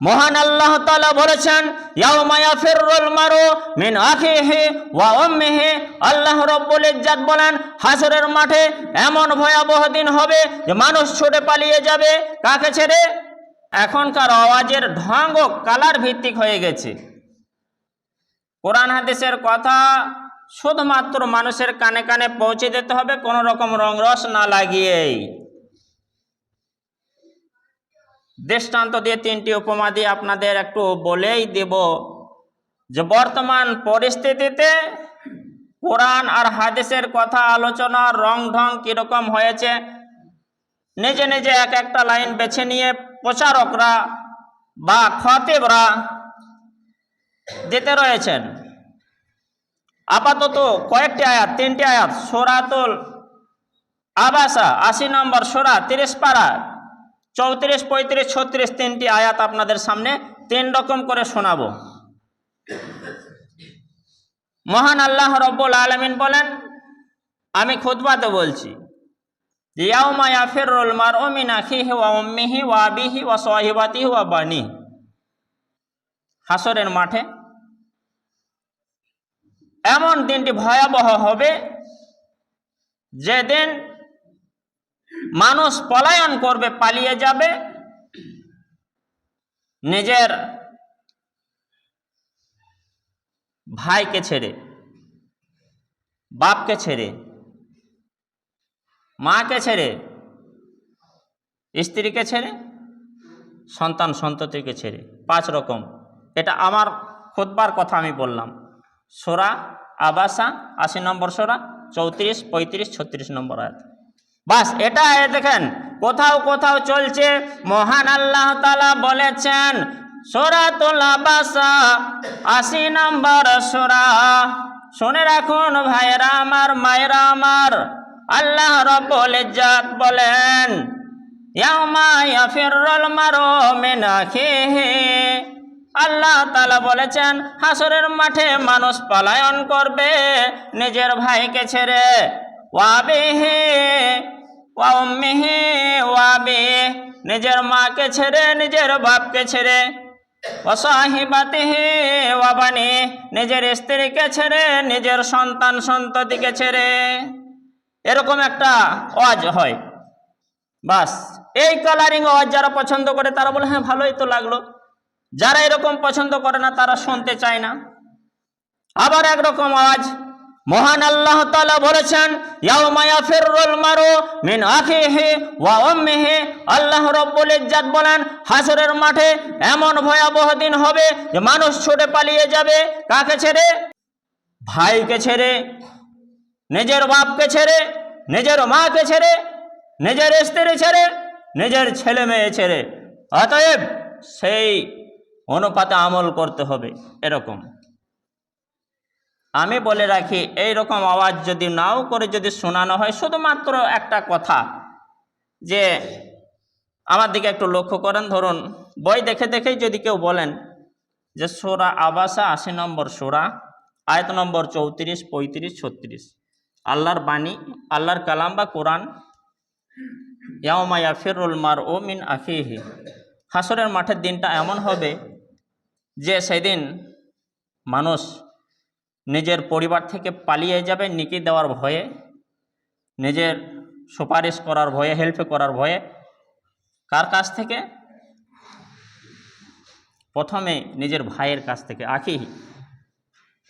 মহান আল্লাহ তাআলা বলেছেন, ইয়াউমা ইয়াফিরুল মারউ মিন আখিহি ওয়া উম্মিহি। আল্লাহ রাব্বুল ইজ্জত বলেন, হাসরের মাঠে এমন ভয়াবহ দিন হবে যে মানুষ ছুটে পালিয়ে যাবে কাকে ছেড়ে? এখনকার আওয়াজের ঢং ও কালার ভিত্তিক হয়ে গেছে। কোরআন হাদিসের কথা শুধুমাত্র মানুষের কানে কানে পৌঁছে দিতে হবে, কোনো রকম রংরস না লাগিয়েই। দৃষ্টান্ত দিয়ে তিনটি উপমা দিয়ে আপনাদের একটু বলেই দেব যে বর্তমান পরিস্থিতিতে কোরআন আর হাদিসের কথা আলোচনার রং ঢং কিরকম হয়েছে। নিজে নিজে এক একটা লাইন বেছে নিয়ে প্রচারকরা বা খতিবরা দিতে রয়েছেন। আপাতত কয়েকটি আয়াত, তিনটি আয়াত, সূরাতুল আবাসা 80 নম্বর সূরা 30 পারা 34, 35, 36 তিনটি আয়াত আপনাদের সামনে তিন রকম করে শোনাবো। মহান আল্লাহ রাব্বুল আলামিন বলেন, আমি খুতবাতে বলছি, ইয়াউমা ইয়াফিরুল মারউ মিন আখিহি ওয়া উম্মিহি ওয়া আবিহি ওয়া সাহিবাতিহি ওয়া বানিহি। হাসরের মাঠে এমন দিনটি ভয়াবহ হবে যেদিন মানুষ পলায়ন করবে, পালিয়ে যাবে নিজের ভাইকে ছেড়ে, বাপকে ছেড়ে, মাকে ছেড়ে, স্ত্রীকে ছেড়ে, সন্তান সন্ততিকে ছেড়ে। 5 রকম। এটা আমার খুতবার কথা আমি বললাম। সূরা আবাসা 80 নম্বর সূরা 34, 35, 36 নম্বর আয়াত। বাস এটা দেখেন, কোথাও কোথাও চলছে। মহান আল্লাহ তাআলা বলেছেন সূরাতুল আবাসা 80 নম্বর সূরা, শুনে রাখুন ভাইরা আমার, মায়েরা আমার, আল্লাহ রাব্বুল ইজ্জত বলেন, ইয়াউমা ইয়াফিরুল মারউ মিন আখিহি। আল্লাহ তাআলা বলেছেন হাসরের মাঠে মানুষ পলায়ন করবে নিজের ভাইকে ছেড়ে, ওয়া আবিহি ওয়া উম্মিহি ওয়া আবিহি, নিজের মাকে ছেড়ে, নিজের বাপকে ছেড়ে, ওয়া সাহিবাতিহি ওয়া বানিহি, নিজের স্ত্রীকে ছেড়ে, নিজের সন্তান সন্ততিকে ছেড়ে। এরকম একটা ওয়াজ হয়। বাস এই কালারিং আওয়াজ যারা পছন্দ করে তারা বলে হ্যাঁ ভালোই তো লাগলো, যারা এরকম পছন্দ করে না তারা শুনতে চায় না। আবার একরকম আওয়াজ, মহান আল্লাহ তাআলা বলেছেন ইয়াউমা ইয়াফিরুল মারউ মিন আখিহি ওয়া উম্মিহি। আল্লাহ রাব্বুল ইজ্জত বলেন হাসরের মাঠে এমন ভয়াবহ দিন হবে যে মানুষ ছুটে পালিয়ে যাবে কাকে ছেড়ে? ভাইকে ছেড়ে, নিজের বাপকে ছেড়ে, নিজের মাকে ছেড়ে, নিজের স্ত্রী ছেড়ে, নিজের ছেলে মেয়ে ছেড়ে। অতএব সেই অনুপাতে আমল করতে হবে। এরকম আমি বলে রাখি, এই রকম আওয়াজ যদি নাও করে যদি শোনানো হয়, শুধুমাত্র একটা কথা যে আমার দিকে একটু লক্ষ্য করেন, ধরুন বই দেখে দেখেই যদি কেউ বলেন যে সূরা আবাসা 80 নম্বর সূরা আয়াত নম্বর 34, 35, 36 আল্লাহর বাণী, আল্লাহর কালাম বা কোরআন, ইয়াউমা ইয়াফিরুল মারউ মিন আখিহি। হাসরের মাঠের দিনটা এমন হবে যে সেদিন মানুষ নিজের পরিবার থেকে পালিয়ে যাবে নেকি দেওয়ার ভয়ে, নিজের সুপারিশ করার ভয়ে, হেল্প করার ভয়ে। কার কাছ থেকে? প্রথমে নিজের ভাইয়ের কাছ থেকে, আখিহি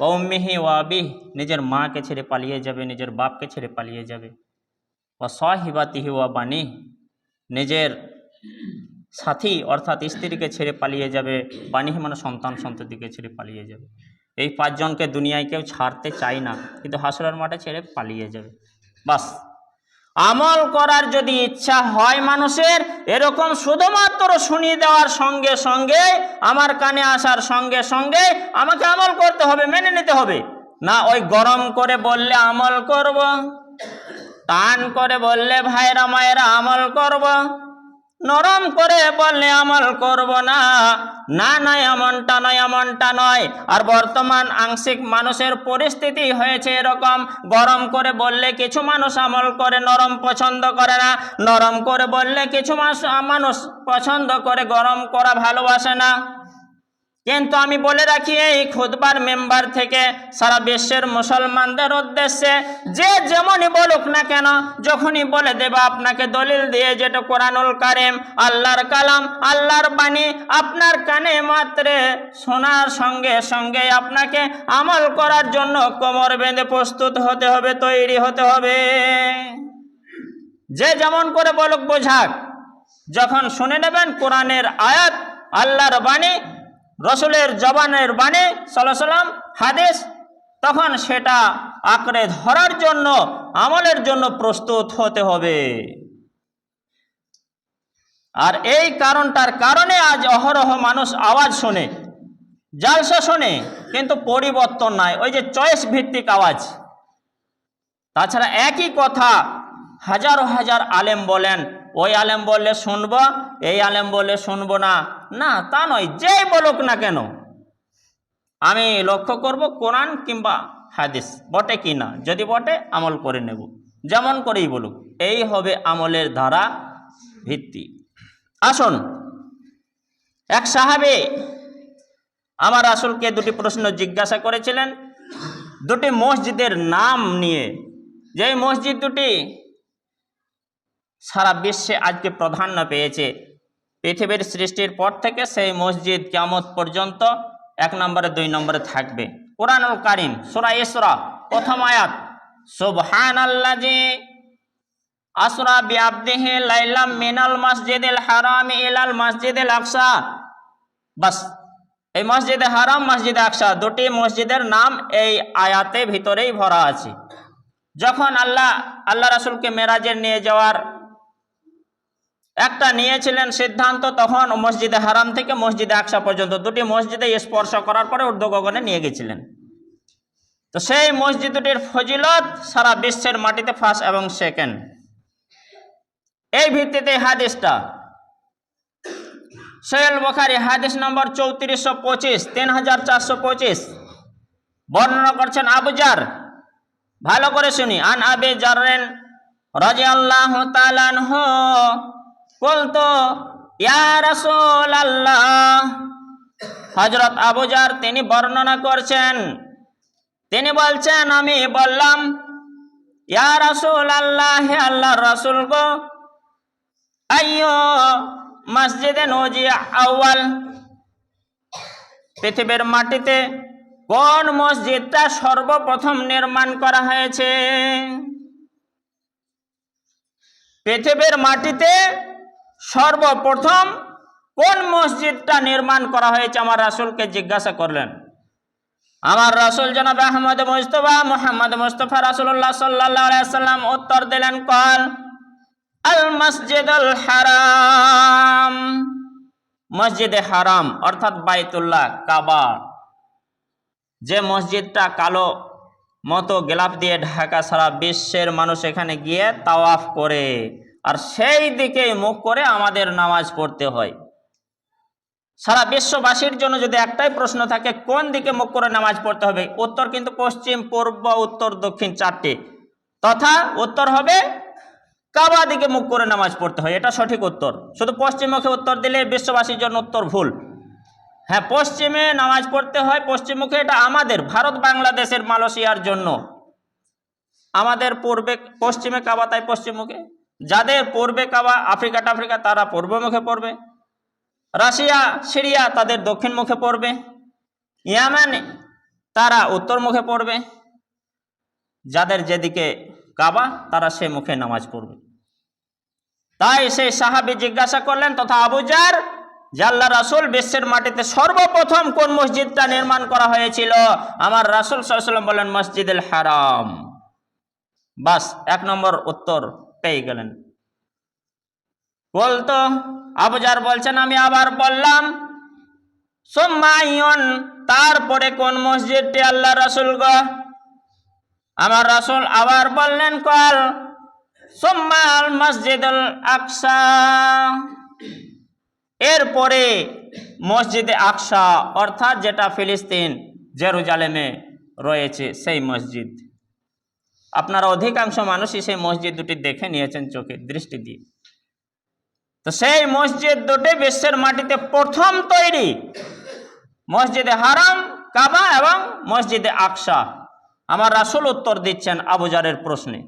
ওয়া উম্মিহি ওয়া আবিহি, নিজের মাকে ছেড়ে পালিয়ে যাবে, নিজের বাপকে ছেড়ে পালিয়ে যাবে, ওয়া সাহিবাতিহি ওয়া বানিহি, নিজের সাথী অর্থাৎ স্ত্রীকে ছেড়ে পালিয়ে যাবে, বানিহি মানে সন্তান সন্ততিকে ছেড়ে পালিয়ে যাবে। এই 5 জনকে দুনিয়ায় কেউ ছাড়তে চায় না, কিন্তু হাসরের মাঠে ছেড়ে পালিয়ে যাবে। বাস আমল করার যদি ইচ্ছা হয় মানুষের, এরকম শুধুমাত্র শুনিয়ে দেওয়ার সঙ্গে সঙ্গে, আমার কানে আসার সঙ্গে সঙ্গে আমাকে আমল করতে হবে, মেনে নিতে হবে না। ওই গরম করে বললে আমল করব, টান করে বললে ভাইরা মায়েরা আমল করব, নরম করে বললে আমল করব না, না না এমনটা নয়, এমনটা নয়। আর বর্তমান আংশিক মানুষের পরিস্থিতি হয়েছে এরকম, গরম করে বললে কিছু মানুষ আমল করে, নরম পছন্দ করে না। নরম করে বললে কিছু মানুষ পছন্দ করে, গরম করা ভালোবাসে না। কিন্তু আমি বলে রাখি এই খুতবার মেম্বার থেকে সারা বিশ্বের মুসলমানদের উদ্দেশ্যে, যে যেমনই বলুক না কেন, যখনই বলে দেবে আপনাকে দলিল দিয়ে যেটা কোরআনুল কারীম, আল্লাহর কালাম, আল্লাহর বাণী আপনার কানে মাত্রে শোনার সঙ্গে সঙ্গে আপনাকে আমল করার জন্য কোমর বেঁধে প্রস্তুত হতে হবে, তৈরি হতে হবে। যে যেমন করে বলুক বোঝাক, যখন শুনে নেবেন কোরআনের আয়াত, আল্লাহর বাণী, রসুলের জবানের বাণী সাল্লাল্লাহু আলাইহি ওয়াসাল্লাম, হাদিস, তখন সেটা আঁকড়ে ধরার জন্য, আমলের জন্য প্রস্তুত হতে হবে। আর এই কারণটার কারণে আজ অহরহ মানুষ আওয়াজ শোনে, জালসা শোনে, কিন্তু পরিবর্তন নাই, ওই যে চয়েস ভিত্তিক আওয়াজ। তাছাড়া একই কথা হাজারো হাজার আলেম বলেন, ওই আলেম বললে শুনবো, এই আলেম বললে শুনবো না, না তা নয়। যেই বলুক না কেন আমি লক্ষ্য করব কোরআন কিংবা হাদিস বটে কি না, যদি বটে আমল করে নেব, যেমন করেই বলুক, এই হবে আমলের ধারা ভিত্তি। আসুন, এক সাহাবী আমার রাসূলকে দুটি প্রশ্ন জিজ্ঞাসা করেছিলেন, দুটি মসজিদের নাম নিয়ে, যেই মসজিদ দুটি সারা বিশ্বে আজকে প্রাধান্য পেয়েছে। পৃথিবীর সৃষ্টির পর থেকে সেই মসজিদ কিয়ামত পর্যন্ত 1 নম্বরে 2 নম্বরে থাকবে। কোরআনুল কারীম সূরা ইসরা প্রথম আয়াত, সুবহানাল্লাযী আসরা বিআবদিহি লাইলাম মিনাল মাসজিদিল হারামি ইলাল মাসজিদিল আকসা। বাস, এই মসজিদে হারাম, মসজিদে আকসা, দুটি মসজিদের নাম এই আয়াতে ভিতরেই ভরা আছে। যখন আল্লাহ রাসূলকে মেরাজে নিয়ে যাওয়ার একটা নিয়েছিলেন সিদ্ধান্ত, তখন মসজিদে হারাম থেকে মসজিদে আকসা পর্যন্ত দুটি মসজিদে স্পর্শ করার পরে ঊর্ধ্ব গগনে নিয়ে গেছিলেন। তো সেই মসজিদ দুটির ফজিলত সারা বিশ্বের মাটিতে ফার্স্ট এবং সেকেন্ড। এই ভিত্তিতে হাদিসটা সহিহ বুখারী হাদিস নম্বর 3425, 3425 বর্ণনা করছেন আবু জার। ভালো করে শুনি, আন আবি জাররিন রাদিয়াল্লাহু তাআলা আনহু কুলতু ইয়া রাসূলুল্লাহ। হযরত আবু জার তিনি বর্ণনা করছেন, তিনি বলছেন আমি বললাম, ইয়া রাসূলুল্লাহ, হে আল্লাহর রাসূল গো, আইয়ু মসজিদে নজিয়া আউয়াল, পৃথিবীর মাটিতে কোন মসজিদটা সর্বপ্রথম নির্মাণ করা হয়েছে? পৃথিবীর মাটিতে সর্বপ্রথম কোন মসজিদটা নির্মাণ করা হয়েছে আমার রাসূলকে জিজ্ঞাসা করলেন। আমার রাসূল জনাব আহমদ মুস্তাফা মুহাম্মদ মুস্তাফা রাসূলুল্লাহ সাল্লাল্লাহু আলাইহি ওয়াসাল্লাম উত্তর দিলেন, কল আল মসজিদুল হারাম, মসজিদে হারাম অর্থাৎ বাইতুল্লাহ, কাবা, যে মসজিদটা কালো মতো গ্লাফ দিয়ে ঢাকা, সারা বিশ্বের মানুষ এখানে গিয়ে তাওয়াফ করে, আর সেই দিকেই মুখ করে আমাদের নামাজ পড়তে হয়। সারা বিশ্ববাসীর জন্য যদি একটাই প্রশ্ন থাকে কোন দিকে মুখ করে নামাজ পড়তে হবে, উত্তর কিন্তু পশ্চিম, পূর্ব, উত্তর, দক্ষিণ চারটি, তথা উত্তর হবে কাবা দিকে মুখ করে নামাজ পড়তে হয়, এটা সঠিক উত্তর। শুধু পশ্চিমমুখে উত্তর দিলে বিশ্ববাসীর জন্য উত্তর ভুল। হ্যাঁ, পশ্চিমে নামাজ পড়তে হয়, পশ্চিমমুখে, এটা আমাদের ভারত বাংলাদেশের মালয়েশিয়ার জন্য। আমাদের পূর্বে পশ্চিমে কাবা, তাই পশ্চিমমুখে। যাদের পূর্বে কাবা, আফ্রিকা টাফ্রিকা, তারা পূর্বমুখে পড়বে। রাশিয়া, সিরিয়া তাদের দক্ষিণ মুখে পড়বে। ইয়ামান তারা উত্তর মুখে পড়বে। যাদের যেদিকে কাবা তারা সে মুখে নামাজ পড়বে। তাই সেই সাহাবী জিজ্ঞাসা করলেন তথা আবু জার, যে আল্লাহ রাসূল, বিশ্বের মাটিতে সর্বপ্রথম কোন মসজিদটা নির্মাণ করা হয়েছিল? আমার রাসূল সাল্লাল্লাহু আলাইহি ওয়াসাল্লাম বলেন মসজিদুল হারাম। বাস, 1 নম্বর উত্তর পেয়ে গেলেন। বলতো আবু জার বলছেন আমি আবার বললাম, সুম্মা আইয়ুন, তারপরে কোন মসজিদটি আল্লাহ রাসূল গো? আমার রাসূল আবার বললেন, কল সুম্মা আল মসজিদুল আকসা, এরপরে মসজিদে আকসা অর্থাৎ যেটা ফিলিস্তিন জেরুজালেমে রয়েছে সেই মসজিদ। আপনারা অধিকাংশ মানুষই সেই মসজিদ দুটি দেখে নিয়েছেন চোখের দৃষ্টি দিয়ে। তো সেই মসজিদ দুটি বিশ্বের মাটিতে প্রথম তৈরি, মসজিদে হারাম কাবা এবং মসজিদে আকসা। আমার রাসূল উত্তর দিচ্ছেন আবু জারের প্রশ্নে।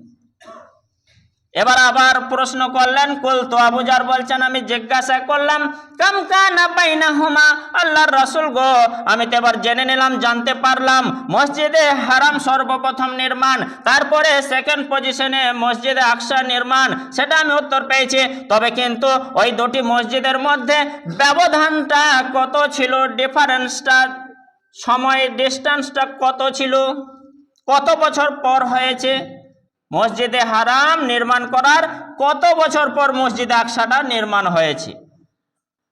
এবার আবার প্রশ্ন করলেন, কুলতু, আবু জার বলছেন আমি জিজ্ঞাসা করলাম, কাম কানা বাইনাহুমা, আল্লাহর রাসূল গো, আমি তো এবার জেনে নিলাম, জানতে পারলাম মসজিদে হারাম সর্বপ্রথম নির্মাণ, তারপরে সেকেন্ড পজিশনে মসজিদে আকসা নির্মাণ, সেটা আমি উত্তর পেয়েছি। তবে কিন্তু ওই দুটি মসজিদের মধ্যে ব্যবধানটা কত ছিল, ডিফারেন্সটা, সময় ডিস্টেন্সটা কত ছিল, কত বছর পর হয়েছে মসজিদে হারাম নির্মাণ করার, কত বছর পর মসজিদে আকসাটা নির্মাণ হয়েছে।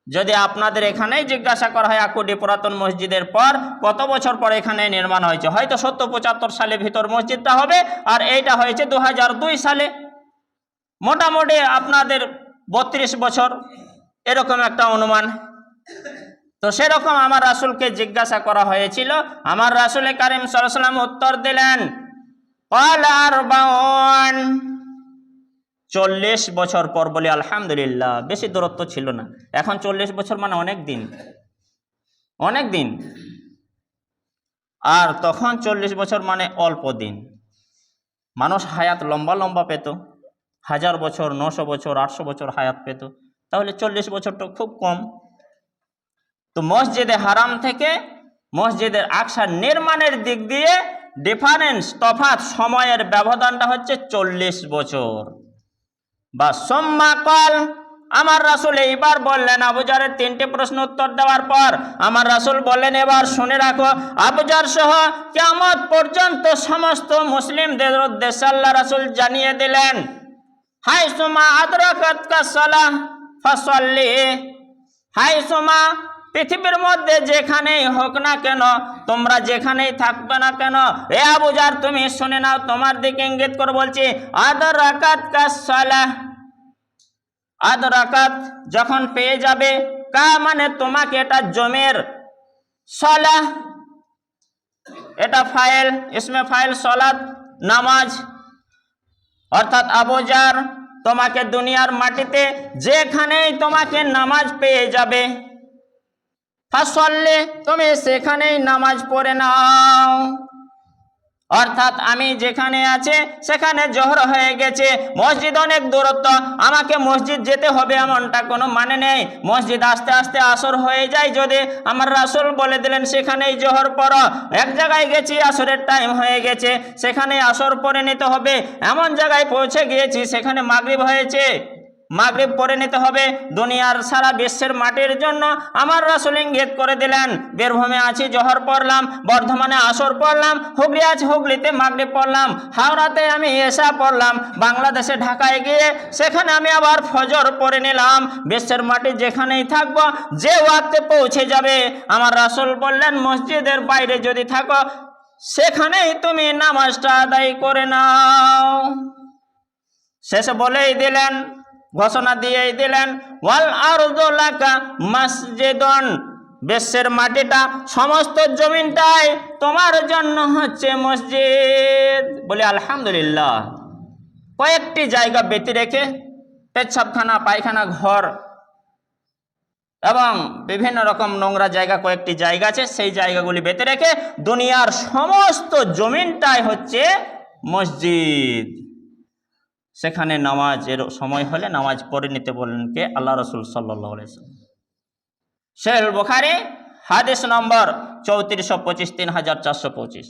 যদি আপনাদের এখানেই জিজ্ঞাসা করা হয় আকুডি পুরাতন মসজিদের পর কত বছর পর এখানে নির্মাণ হয়েছে, হয়তো 70-75 সালে ভিতর মসজিদটা হবে, আর এইটা হয়েছে 2002 সালে, মোটামুটি আপনাদের 32 বছর এরকম একটা অনুমান। তো সেরকম আমার রাসূলকে জিজ্ঞাসা করা হয়েছিল, আমার রাসূল কারীম সাল্লাল্লাহু আলাইহি ওয়াসাল্লাম উত্তর দিলেন, 40 বছর পর। বলি আলহামদুলিল্লাহ, বেশি দূরত্ব ছিল না। এখন 40 বছর মানে অনেক দিন, অনেক দিন। আর তখন 40 বছর মানে অল্প দিন। মানুষ হায়াত লম্বা লম্বা পেত, 1000 বছর, 900 বছর, 800 বছর হায়াত পেত, তাহলে 40 বছরটা খুব কম। তো মসজিদে হারাম থেকে মসজিদের আকসা নির্মাণের দিক দিয়ে ডিফারেন্স, তফাৎ, সময়ের ব্যবধানটা হচ্ছে 40 বছর। বা সুম্মা ক্বাল, আমার রাসূল এইবার বললেন, আবু জারের 3টে প্রশ্ন উত্তর দেওয়ার পর আমার রাসূল বললেন, এবার শুনে রাখো, আবু জার সহ কিয়ামত পর্যন্ত সমস্ত মুসলিমদের উদ্দেশ্যে আল্লাহ রাসূল জানিয়ে দিলেন, হাইসুমা আদরাকাতকা সালাহ ফাসাল্লি, হাইসুমা, পৃথিবীর মধ্যে যেখানেই হোক না কেন, তোমরা যেখানেই থাকবে না কেন, এ আবু জার তুমি শুনে নাও, তোমার দিকে ইঙ্গিত করে বলছি, আদরাকাতকা সালাহ, আদরাকাত যখন পেয়ে যাবে, কা মানে তোমাকে, এটা জমের, সালাহ এটা ফাইল, ইসমে ফাইল, সালাত নামাজ, অর্থাৎ আবু জার তোমাকে দুনিয়ার মাটিতে যেখানেই তোমাকে নামাজ পেয়ে যাবে, ফাসল্লি, তুমি সেখানেই নামাজ পড়ে নাও। অর্থাৎ আমি যেখানে আছে সেখানে জোহর হয়ে গেছে, মসজিদ অনেক দূরত্ব, আমাকে মসজিদ যেতে হবে এমনটা কোনো মানে নেই। মসজিদ আস্তে আস্তে আসর হয়ে যায়, যদি আমার রাসূল বলে দিলেন সেখানেই জোহর পড়ো, এক জায়গায় গেছি আসরের টাইম হয়ে গেছে, সেখানে আসর পড়ে নিতে হবে, এমন জায়গায় পৌঁছে গিয়েছি সেখানে মাগরিব হয়েছে, মাগরিব পড়ে নিতে হবে। দুনিয়ার সারা বিশ্বের মাটির জন্য আমার রাসূল ইঙ্গিত করে দিলেন, বীরভূমে আছি জোহর পড়লাম, বর্ধমানে আসর পড়লাম, হুগলি আছে হুগলিতে মাগরিব পড়লাম, হাওড়াতে আমি এশা পড়লাম, বাংলাদেশে ঢাকায় গিয়ে সেখানে আমি আবার ফজর পড়ে নিলাম। বিশ্বের মাটি যেখানেই থাকবো, যে ওয়াক্তে পৌঁছে যাবে, আমার রাসূল বললেন মসজিদের বাইরে যদি থাকো সেখানেই তুমি নামাজটা আদায় করে নাও। শেষে বলেই দিলেন, ঘোষণা দিয়েই দিলেন, ওয়াল আরদু লাকা মাসজিদুন, বিশ্বের মাটিটা, সমস্ত জমিনটাই তোমার জন্য হচ্ছে মসজিদ। বলি আলহামদুলিল্লাহ। কয়েকটি জায়গা ব্যতি রেখে, পেচ্ছাবখানা, পায়খানা ঘর এবং বিভিন্ন রকম নোংরা জায়গা কয়েকটি জায়গা আছে, সেই জায়গাগুলি বেঁধে রেখে দুনিয়ার সমস্ত জমিনটাই হচ্ছে মসজিদ। সেখানে নামাজের সময় হলে নামাজ পড়ে নিতে বললেন কে? আল্লাহ রাসূল সাল্লাল্লাহু আলাইহি ওয়াসাল্লাম। সহিহ বুখারী হাদিস নম্বর 3425, 3425।